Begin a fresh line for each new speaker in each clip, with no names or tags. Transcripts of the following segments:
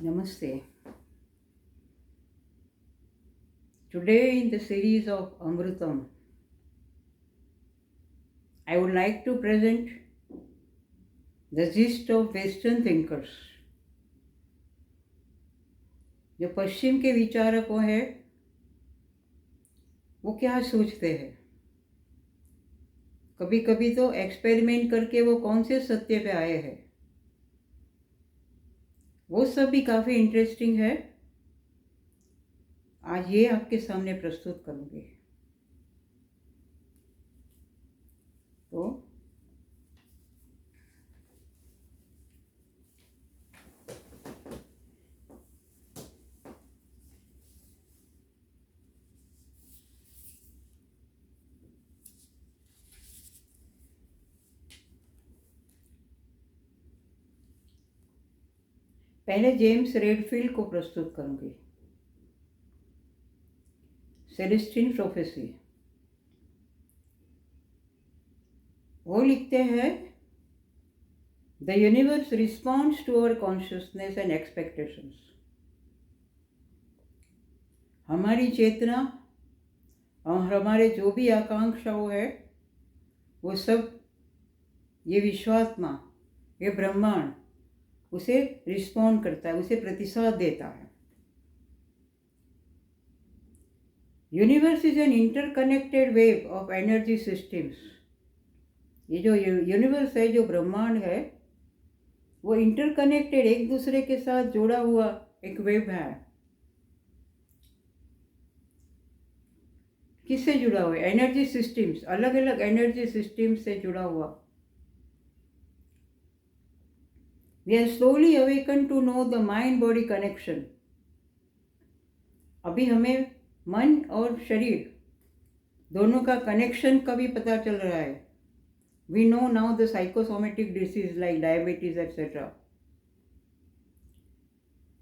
Namaste. Today, in the series of Amritam, I would like to present the gist of Western thinkers. जो पश्चिम के विचारकों हैं वो क्या सोचते हैं। कभी कभी तो एक्सपेरिमेंट करके वो कौन से सत्य पे आए हैं, वो सब भी काफ़ी इंटरेस्टिंग है। आज ये आपके सामने प्रस्तुत करूँगी। तो पहले जेम्स रेडफील्ड को प्रस्तुत करूँगी। Celestine Prophecy. वो लिखते हैं, the universe responds to our consciousness and expectations. हमारी चेतना और हमारे जो भी आकांक्षाओं है वो सब ये विश्वात्मा, ये ब्रह्मांड उसे रिस्पॉन्ड करता है, उसे प्रतिसाद देता है। Universe is an interconnected wave of energy systems. ये जो यूनिवर्स है, जो ब्रह्मांड है, वो इंटरकनेक्टेड, एक दूसरे के साथ जुड़ा हुआ एक वेव है। किससे जुड़ा हुआ है? एनर्जी सिस्टम्स, अलग अलग एनर्जी सिस्टम्स से जुड़ा हुआ। We are slowly awaken to know the mind body connection. अभी हमें मन और शरीर दोनों का कनेक्शन का भी पता चल रहा है। We know now the psychosomatic disease like diabetes etcetera.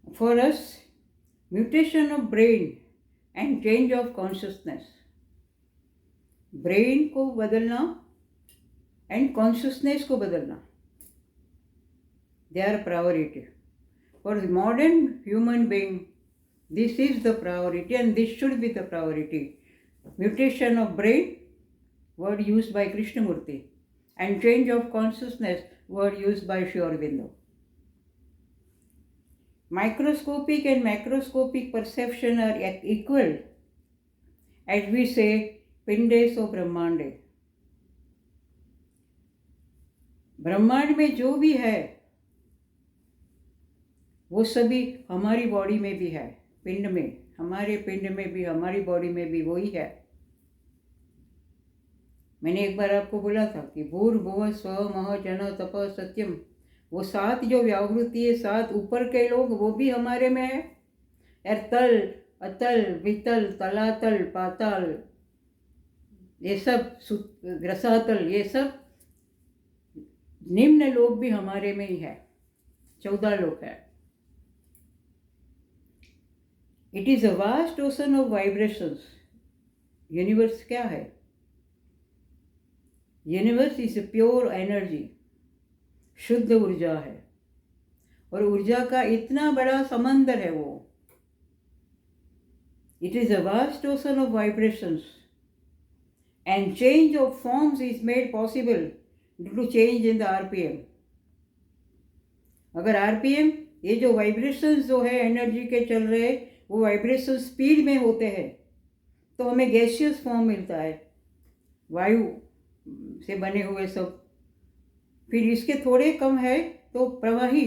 For us, mutation of brain and change of consciousness, brain को बदलना एंड कॉन्शियसनेस को बदलना, they are priority for the modern human being. This is the priority and this should be the priority. Mutation of brain, word used by Krishnamurti, and change of consciousness, word used by Sri Aurobindo. Microscopic and macroscopic perception are equal, as we say, pinde so brahmande. ब्रह्मांड में जो भी है वो सभी हमारी body में भी है, पिंड में, हमारे पिंड में भी, हमारी बॉडी में भी वही है। मैंने एक बार आपको बोला था कि भूर्भुवः स्वः मह जन तप सत्यम, वो 7 जो व्यावृत्ति है, 7 ऊपर के लोग, वो भी हमारे में है। तल, अतल, वितल, तलातल, पाताल, ये सब, रसातल, ये सब निम्न लोग भी हमारे में ही है। 14 लोग है। It is a vast ocean of vibrations. Universe क्या है? Universe is a pure energy, शुद्ध ऊर्जा है। और ऊर्जा का इतना बड़ा समंदर है वो। It is a vast ocean of vibrations and change of forms is made possible due to change in the RPM. अगर आरपीएम, ये जो वाइब्रेशंस जो है एनर्जी के चल रहे, वो वाइब्रेशन स्पीड में होते हैं तो हमें गैसियस फॉर्म मिलता है, वायु से बने हुए सब। फिर इसके थोड़े कम है तो प्रवाही,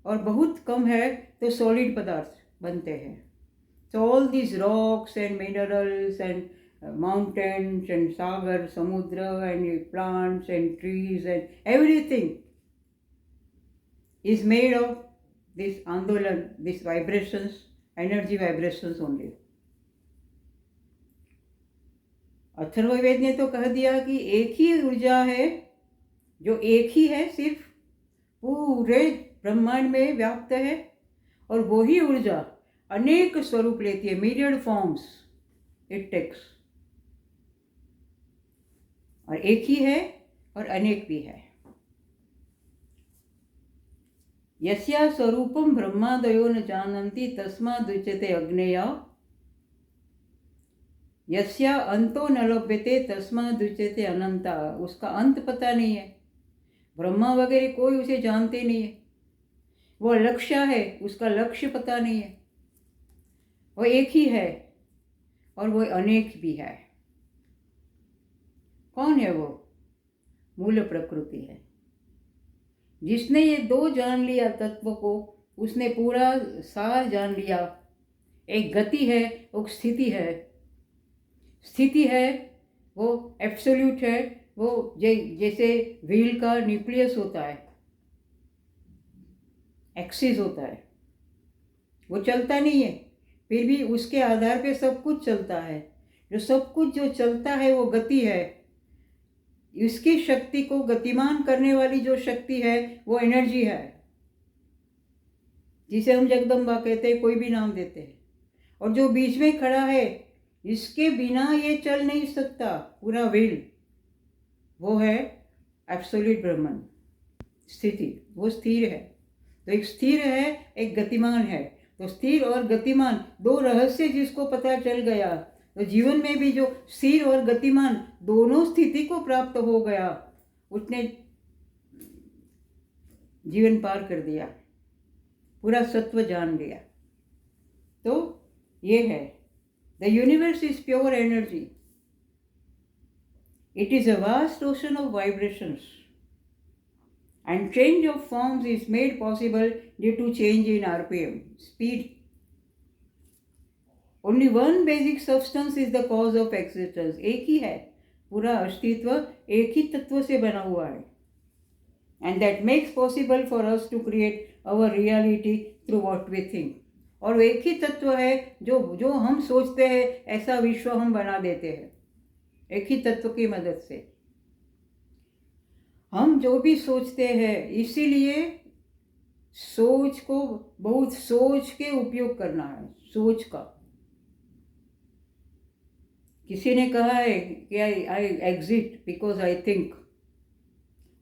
और बहुत कम है तो सॉलिड पदार्थ बनते हैं। So all this rocks and minerals and mountains and सागर, समुद्र and plants and trees and everything is made of this andolan, these vibrations, energy vibrations only. Atharvaveda ने तो कह दिया कि एक ही ऊर्जा है, जो एक ही है, सिर्फ पूरे ब्रह्मांड में व्याप्त है, और वही ऊर्जा अनेक स्वरूप लेती है, myriad फॉर्म्स इट टेक्स। और एक ही है और अनेक भी है। यस्या स्वरूपम ब्रह्मादयो न जानन्ति तस्मादुच्यते अज्ञेया। यस्या अंतो न लभ्यते तस्मादुच्यते अनंता। उसका अंत पता नहीं है, ब्रह्मा वगैरह कोई उसे जानते नहीं है। वो लक्ष्य है, उसका लक्ष्य पता नहीं है। वो एक ही है और वो अनेक भी है। कौन है वो? मूल प्रकृति है। जिसने ये दो जान लिया तत्व को, उसने पूरा सार जान लिया। एक गति है, एक स्थिति है। स्थिति है वो एब्सोल्यूट है, वो जैसे व्हील का न्यूक्लियस होता है, एक्सिस होता है, वो चलता नहीं है, फिर भी उसके आधार पे सब कुछ चलता है। जो सब कुछ जो चलता है वो गति है। इसकी शक्ति को गतिमान करने वाली जो शक्ति है वो एनर्जी है, जिसे हम जगदम्बा कहते हैं, कोई भी नाम देते हैं। और जो बीच में खड़ा है, इसके बिना ये चल नहीं सकता पूरा व्हील, वो है एब्सोल्यूट ब्रह्मन स्थिति। वो स्थिर है। तो एक स्थिर है, एक गतिमान है। तो स्थिर और गतिमान दो रहस्य जिसको पता चल गया, तो जीवन में भी जो स्थिर और गतिमान दोनों स्थिति को प्राप्त हो गया, उसने जीवन पार कर दिया, पूरा सत्व जान लिया। तो ये है, the universe is pure energy. It is a vast ocean of vibrations and change of forms is made possible due to change in RPM, speed. Only one basic substance is the cause of existence. एक ही है, पूरा अस्तित्व एक ही तत्व से बना हुआ है। And that makes possible for us to create our reality through what we think. और एक ही तत्व है जो हम सोचते हैं, ऐसा विश्व हम बना देते हैं एक ही तत्व की मदद से। हम जो भी सोचते हैं, इसीलिए सोच को बहुत सोच के उपयोग करना है, सोच का। किसी ने कहा है कि I exist because I think,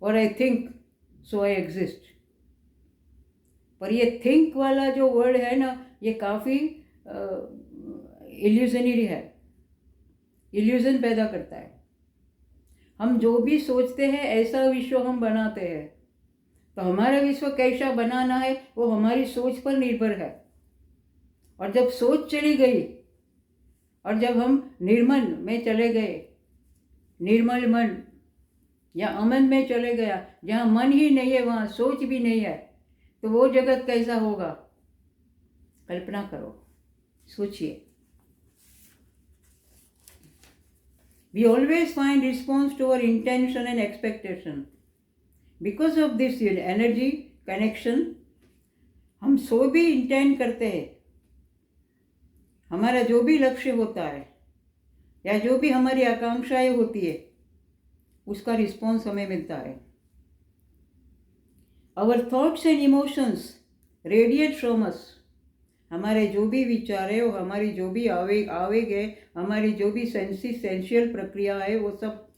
और I think so I exist. पर ये थिंक वाला जो वर्ड है ना, ये काफ़ी इल्यूजनरी है, इल्यूजन पैदा करता है। हम जो भी सोचते हैं ऐसा विश्व हम बनाते हैं। तो हमारा विश्व कैसा बनाना है वो हमारी सोच पर निर्भर है। और जब सोच चली गई और जब हम निर्मल में चले गए, निर्मल मन या अमन में चले गया, जहाँ मन ही नहीं है वहाँ सोच भी नहीं है, तो वो जगत कैसा होगा? कल्पना करो, सोचिए। We always find response to our intention and expectation. Because of this energy connection, हम सो भी इंटेंड करते हैं। हमारा जो भी लक्ष्य होता है या जो भी हमारी आकांक्षाएं होती है, उसका रिस्पॉन्स हमें मिलता है। Our thoughts and emotions radiate from us. हमारे जो भी विचार है, वो हमारी जो भी आवेग है, हमारी जो भी सेंशियल प्रक्रिया है, वो सब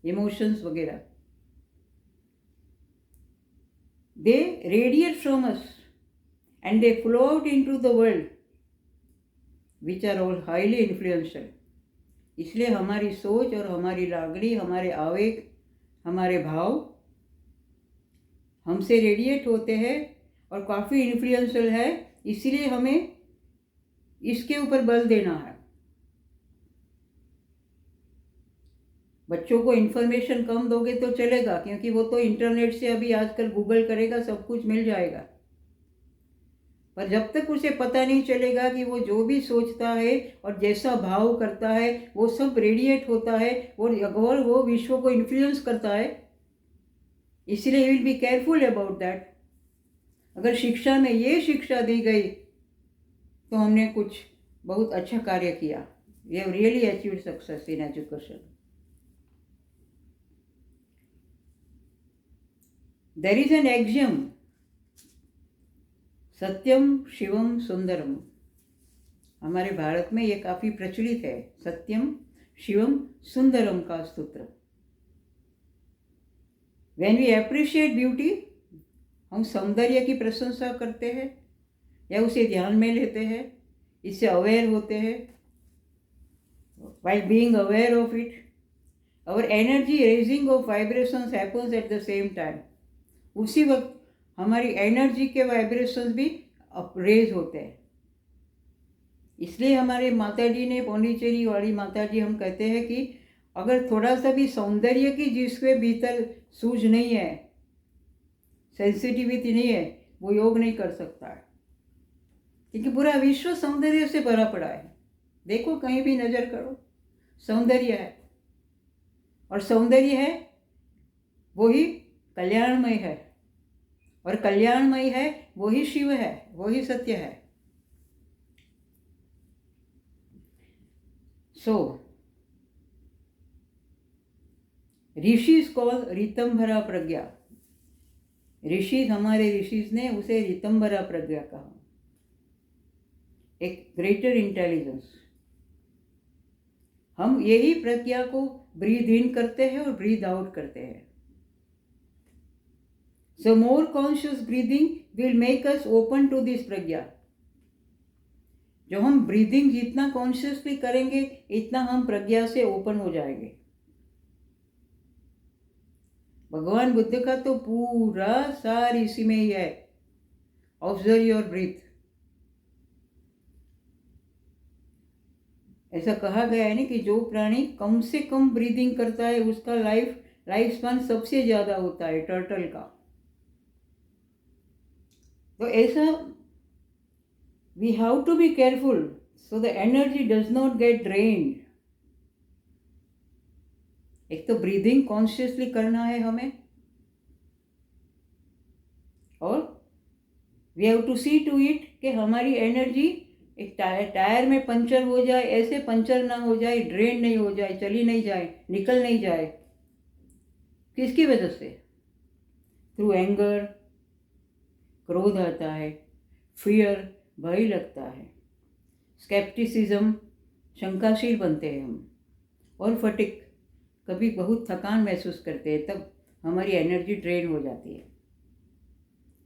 इमोशंस वगैरह, they radiate from us and they flow out into the world which are all highly influential. इसलिए हमारी सोच और हमारी लागणी, हमारे आवेग, हमारे भाव हमसे रेडिएट होते हैं और काफ़ी इन्फ्लुएंशियल है। इसलिए हमें इसके ऊपर बल देना है। बच्चों को इन्फॉर्मेशन कम दोगे तो चलेगा, क्योंकि वो तो इंटरनेट से अभी आजकल गूगल करेगा, सब कुछ मिल जाएगा। पर जब तक उसे पता नहीं चलेगा कि वो जो भी सोचता है और जैसा भाव करता है वो सब रेडिएट होता है और वो विश्व को इन्फ्लुएंस करता है, इसलिए you will be careful about that. अगर शिक्षा में ये शिक्षा दी गई तो हमने कुछ बहुत अच्छा कार्य किया। We have really achieved success in education. There is an axiom, सत्यम शिवम सुंदरम। हमारे भारत में ये काफ़ी प्रचलित है, सत्यम शिवम सुंदरम का सूत्र। व्हेन वी अप्रिशिएट ब्यूटी, हम सौंदर्य की प्रशंसा करते हैं या उसे ध्यान में लेते हैं, इससे अवेयर होते हैं। While being aware of it, our energy raising of vibrations happens at the same time. उसी वक्त हमारी एनर्जी के वाइब्रेशंस भी रेज होते हैं। इसलिए हमारे माताजी ने, पौंडीचेरी वाली माताजी, हम कहते हैं कि अगर थोड़ा सा भी सौंदर्य की जिसके भीतर सूझ नहीं है, सेंसिटिविटी नहीं है, वो योग नहीं कर सकता है, क्योंकि पूरा विश्व सौंदर्य से भरा पड़ा है। देखो, कहीं भी नजर करो, सौंदर्य है, और सौंदर्य है वही कल्याणमय है, और कल्याणमय है वही शिव है, वही सत्य है। सो ऋषिज कॉल ऋतंभरा प्रज्ञा। ऋषि, हमारे ऋषिज ने उसे ऋतंभरा प्रज्ञा कहा, एक ग्रेटर इंटेलिजेंस। हम यही प्रज्ञा को ब्रीद इन करते हैं और ब्रीद आउट करते हैं। So more conscious breathing will make us open to this प्रज्ञा। जो हम ब्रीदिंग जितना कॉन्शियसली करेंगे, इतना हम प्रज्ञा से ओपन हो जाएंगे। भगवान बुद्ध का तो पूरा सार इसी में ही है, ऑब्जर्व योर ब्रीथ। ऐसा कहा गया है ना कि जो प्राणी कम से कम ब्रीदिंग करता है उसका लाइफ स्पान सबसे ज्यादा होता है, टर्टल का। तो ऐसा we have to be careful so the energy does not get drained. एक तो ब्रीदिंग कॉन्शियसली करना है हमें, और we have to see to it कि हमारी एनर्जी एक टायर में पंचर हो जाए, ऐसे पंचर ना हो जाए, ड्रेन नहीं हो जाए, चली नहीं जाए, निकल नहीं जाए। किसकी वजह से? थ्रू एंगर, क्रोध आता है, फियर, भय लगता है, स्केप्टिसिज्म, शंकाशील बनते हैं हम, और फटिक, कभी बहुत थकान महसूस करते हैं, तब हमारी एनर्जी ड्रेन हो जाती है।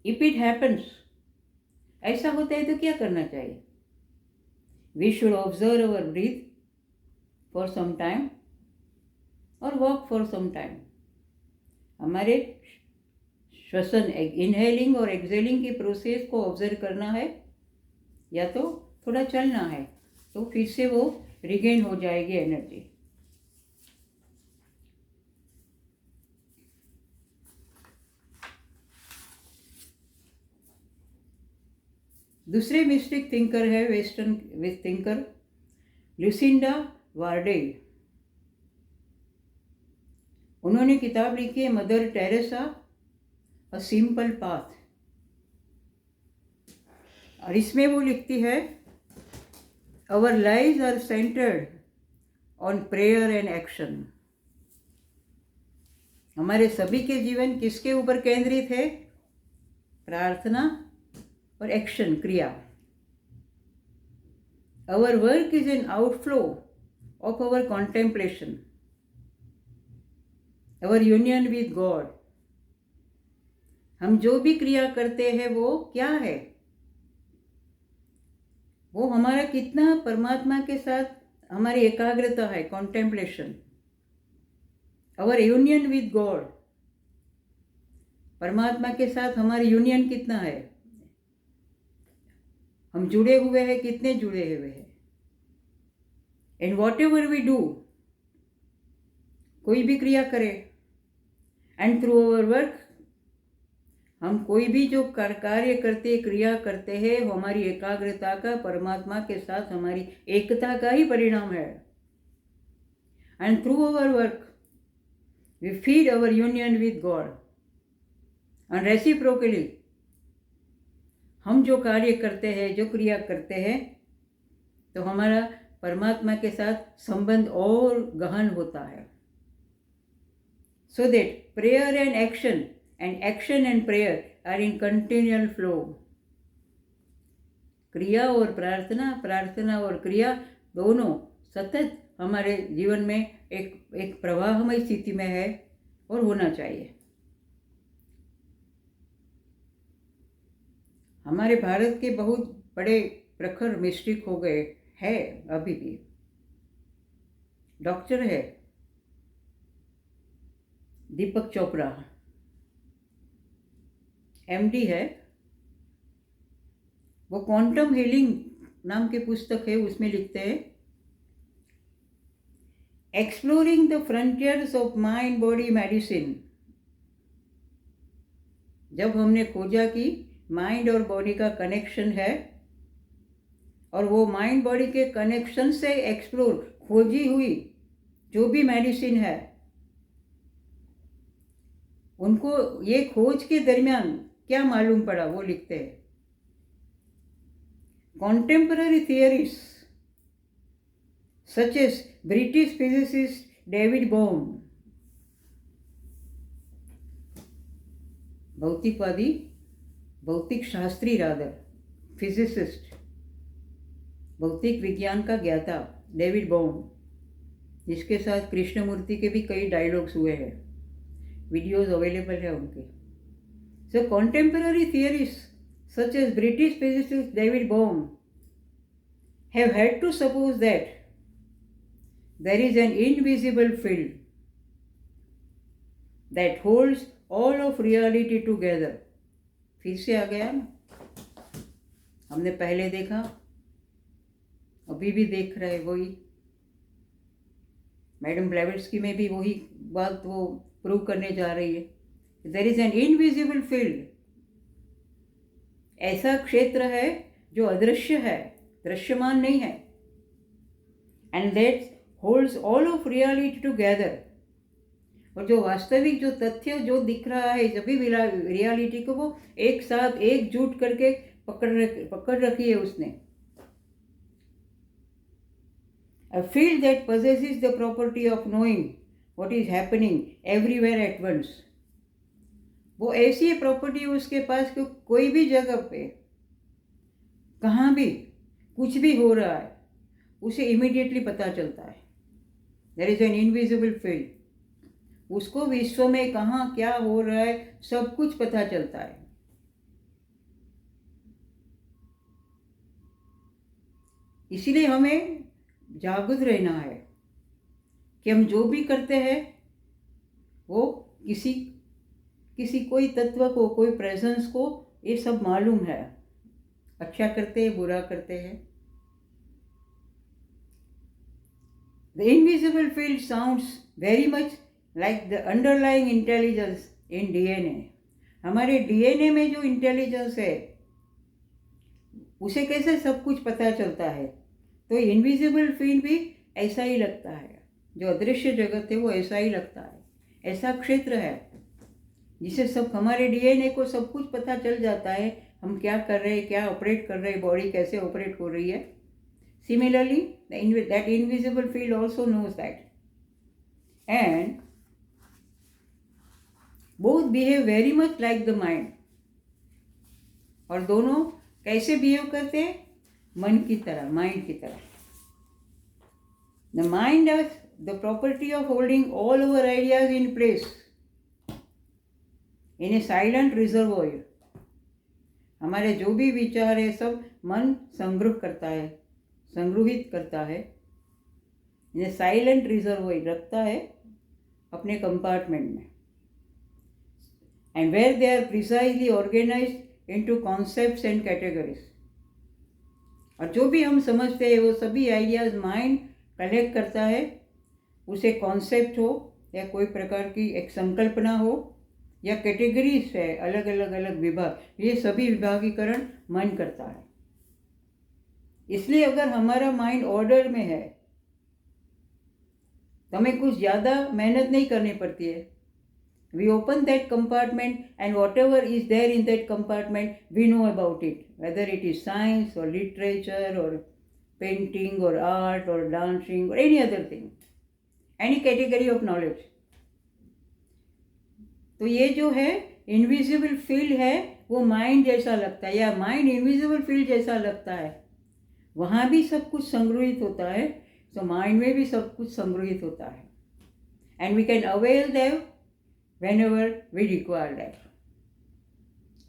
इफ इट हैपन्स, ऐसा होता है तो क्या करना चाहिए? We should observe our breath for some time और वॉक फॉर सम टाइम। हमारे श्वसन, इनहेलिंग और एक्सहेलिंग की प्रोसेस को ऑब्जर्व करना है, या तो थोड़ा चलना है, तो फिर से वो रिगेन हो जाएगी एनर्जी। दूसरे मिस्टिक थिंकर है, वेस्टर्न थिंकर, लुसिंडा वार्डेल। उन्होंने किताब लिखी है Mother Teresa, a simple path. और इसमें वो लिखती है, our lives are centred on prayer and action. हमारे सभी के जीवन किसके ऊपर केंद्रित है? प्रार्थना और एक्शन, क्रिया। Our work is an outflow of our contemplation, our union with God. हम जो भी क्रिया करते हैं वो क्या है? वो हमारा कितना परमात्मा के साथ हमारी एकाग्रता है, contemplation. Our union with God, परमात्मा के साथ हमारी यूनियन कितना है, हम जुड़े हुए हैं, कितने जुड़े हुए हैं। And whatever we do, कोई भी क्रिया करें, एंड थ्रू अवर वर्क, हम कोई भी जो कार्य करते, क्रिया करते हैं, वो हमारी एकाग्रता का, परमात्मा के साथ हमारी एकता का ही परिणाम है। And through our work we feed our union with God, and reciprocally, हम जो कार्य करते हैं, जो क्रिया करते हैं, तो हमारा परमात्मा के साथ संबंध और गहन होता है। So that prayer and action and prayer are in continual flow. क्रिया और प्रार्थना, प्रार्थना और क्रिया दोनों सतत हमारे जीवन में एक प्रवाहमय स्थिति में है और होना चाहिए। हमारे भारत के बहुत बड़े प्रखर मिस्टिक हो गए है, अभी भी डॉक्टर है दीपक चोपड़ा, एमडी है। वो क्वांटम हीलिंग नाम की पुस्तक है, उसमें लिखते हैं exploring the frontiers of mind body medicine. जब हमने खोजा कि माइंड और बॉडी का कनेक्शन है और वो माइंड बॉडी के कनेक्शन से एक्सप्लोर खोजी हुई जो भी मेडिसिन है, उनको ये खोज के दरमियान क्या मालूम पड़ा, वो लिखते हैं contemporary theories such as British physicist David Bohm, भौतिकवादी, भौतिक शास्त्री रादर, फिजिसिस्ट, भौतिक विज्ञान का ज्ञाता डेविड बोम, जिसके साथ कृष्णमूर्ति के भी कई डायलॉग्स हुए हैं, वीडियोस अवेलेबल है उनके। So contemporary theories such as British physicist David Bohm have had to suppose that there is an invisible field that holds all of reality together। फिर से आ गया ना, हमने पहले देखा, अभी भी देख रहे वही, मैडम ब्लेवेट्स्की में भी वही बात वो प्रूव करने जा रही है। There is an invisible field, ऐसा क्षेत्र है जो अदृश्य है, दृश्यमान नहीं है, and that holds all of reality together, और जो वास्तविक जो तथ्य जो दिख रहा है सभी रियलिटी को वो एक साथ एकजुट करके पकड़ रखी है उसने। A field that possesses the property of knowing what is happening everywhere at once। वो ऐसी प्रॉपर्टी उसके पास कि कोई भी जगह पे कहाँ भी कुछ भी हो रहा है उसे इमीडिएटली पता चलता है। There is an invisible field, उसको विश्व में कहाँ क्या हो रहा है सब कुछ पता चलता है। इसीलिए हमें जागृत रहना है कि हम जो भी करते हैं वो किसी कोई तत्व को, कोई प्रेजेंस को ये सब मालूम है, अच्छा करते हैं बुरा करते हैं। The invisible field sounds very much like the underlying intelligence in DNA. हमारे डीएनए में जो इंटेलिजेंस है उसे कैसे सब कुछ पता चलता है, तो इनविजिबल फील्ड भी ऐसा ही लगता है, जो अदृश्य जगत है वो ऐसा ही लगता है, ऐसा क्षेत्र है जिसे सब हमारे डीएनए को सब कुछ पता चल जाता है, हम क्या कर रहे हैं, क्या ऑपरेट कर रहे हैं, बॉडी कैसे ऑपरेट हो रही है। Similarly that invisible field also knows that, and both behave very much like the mind. और दोनों कैसे बिहेव करते हैं, मन की तरह, माइंड की तरह। The mind has the property of holding all over ideas in place in A silent reservoir. हमारे जो भी विचार है सब मन संग्रह करता है, संग्रहित करता है, इन ए साइलेंट रिजर्वोयर रखता है अपने कंपार्टमेंट में, and where they are precisely organised into concepts and categories. और जो भी हम समझते हैं वो सभी आइडियाज माइंड कलेक्ट करता है, उसे कॉन्सेप्ट हो या कोई प्रकार की एक संकल्पना हो या कैटेगरीज है, अलग अलग विभाग, ये सभी विभागीकरण मन करता है। इसलिए अगर हमारा माइंड ऑर्डर में है तो हमें कुछ ज़्यादा मेहनत नहीं करनी पड़ती है। We open that compartment and whatever is there in that compartment we know about it, whether it is science और लिटरेचर और पेंटिंग और आर्ट और डांसिंग और any other thing, any category of knowledge. तो ये जो है invisible field है वो माइंड जैसा लगता है, या माइंड इनविजिबल फील्ड जैसा लगता है, वहाँ भी सब कुछ संग्रहित होता है, तो माइंड में भी सब कुछ संग्रहित होता है, and we can avail them whenever we require that.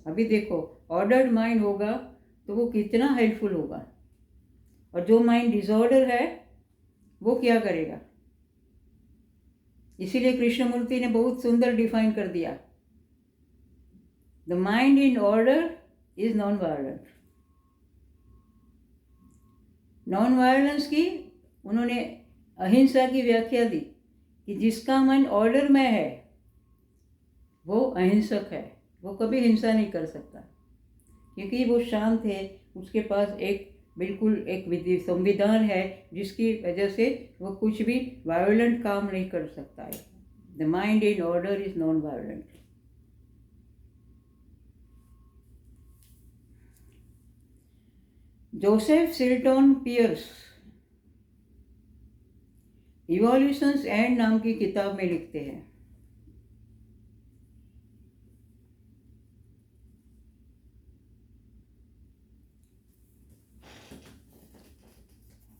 अभी देखो ऑर्डर्ड माइंड होगा तो वो कितना हेल्पफुल होगा, और जो माइंड डिसऑर्डर है वो क्या करेगा। इसीलिए कृष्णमूर्ति ने बहुत सुंदर डिफाइन कर दिया, the mind in order is non violent. Non violence की उन्होंने अहिंसा की व्याख्या दी कि जिसका मन ऑर्डर में है वो अहिंसक है, वो कभी हिंसा नहीं कर सकता, क्योंकि वो शांत है, उसके पास एक बिल्कुल एक विधि संविधान है जिसकी वजह से वो कुछ भी वायलेंट काम नहीं कर सकता है। The mind in order is non violent. Joseph Chilton Pearce evolution's end नाम की किताब में लिखते हैं,